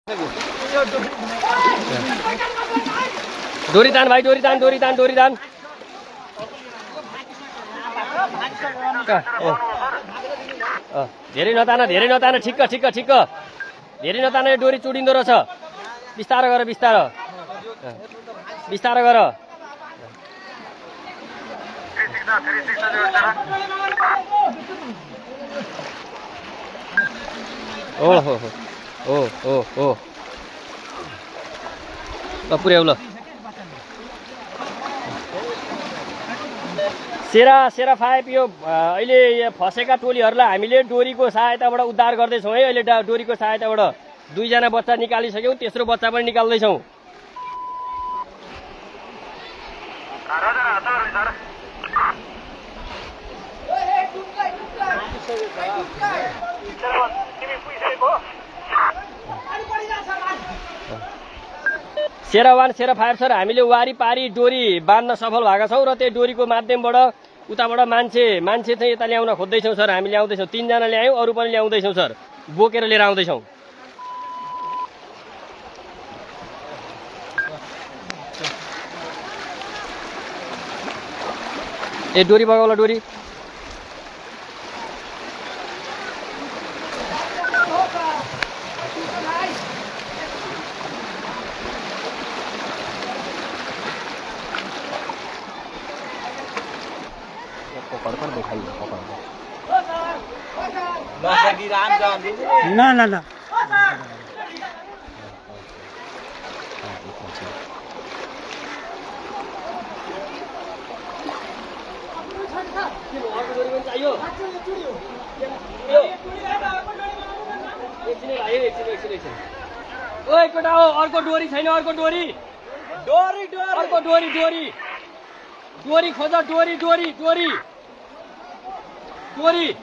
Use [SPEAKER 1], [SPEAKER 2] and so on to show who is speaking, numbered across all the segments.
[SPEAKER 1] डोरी तान भाइ, डोरी तान, डोरी तान, डोरी तान। धेरै नतान, धेरै नतान, ठिक्क ठिक्क ठिक्क। धेरै नतान, यो डोरी चुडिँदो रहेछ। बिस्तारो गर, बिस्तारो बिस्तारो गर। ओहो हो हो हो ल पुर्याउ ल। सेरा सेरा 5 यो अहिले फसेका टोलीहरूलाई हामीले डोरीको सहायताबाट उद्धार गर्दैछौँ है। अहिले डोरीको सहायताबाट 2 जना बच्चा निकालिसक्यौँ, तेस्रो बच्चा पनि निकाल्दैछौँ। सेरा 1 सेरा 5 सर, हामीले वारिपारी डोरी बाँध्न सफल भएका छौँ र त्यो डोरीको माध्यमबाट उताबाट मान्छे चाहिँ यता ल्याउन खोज्दैछौँ सर। हामी ल्याउँदैछौँ, 3 जना ल्यायौँ, अरू पनि ल्याउँदैछौँ सर, बोकेर लिएर आउँदैछौँ। ए डोरी बगाउला, डोरी।
[SPEAKER 2] ना ना ना
[SPEAKER 1] एकपल्ट हो, अर्को डोरी छैन, अर्को डोरी, डोरी अर्को डोरी, डोरी डोरी खोज, डोरी डोरी डोरी डोरी।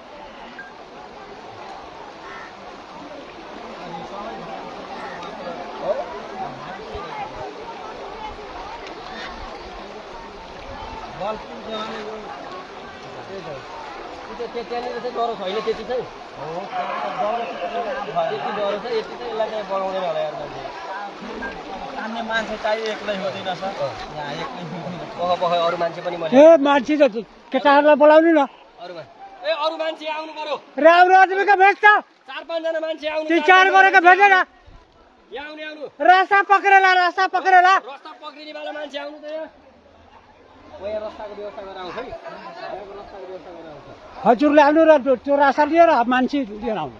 [SPEAKER 1] त्यहाँनिर चाहिँ डह्रो छैन, त्यति चाहिँ त्यति डह्रो छ, यति चाहिँ यसलाई चाहिँ बगाउँदैन होला यार मान्छे।
[SPEAKER 2] अन्य मान्छे चाहिँ एक्लै हुँदैन सर, यहाँ एक्लै
[SPEAKER 1] पख पख अरू मान्छे पनि
[SPEAKER 2] ए मान्छे त केटाहरूलाई बोलाउनु न।
[SPEAKER 1] अरू मान्छे आउनु पर्यो।
[SPEAKER 2] राम्रो आदमीको भेज त
[SPEAKER 1] 4-5 जना मान्छे आउनु।
[SPEAKER 2] 3-4 गरेको भेजेन।
[SPEAKER 1] यहाँ आउनु, आउनु।
[SPEAKER 2] रास्ता पक्रेला, रास्ता पक्रेला।
[SPEAKER 1] रस्ता पक्रिने वाला मान्छे आउनु त यहाँ। यहाँ रस्ताको व्यवस्था गरेर आउँछ है। यहाँको रस्ताको व्यवस्था गरेर आउँछ।
[SPEAKER 2] हजुरले आउनु र त्यो रास्ता लिएर मान्छे लिएर आउनु।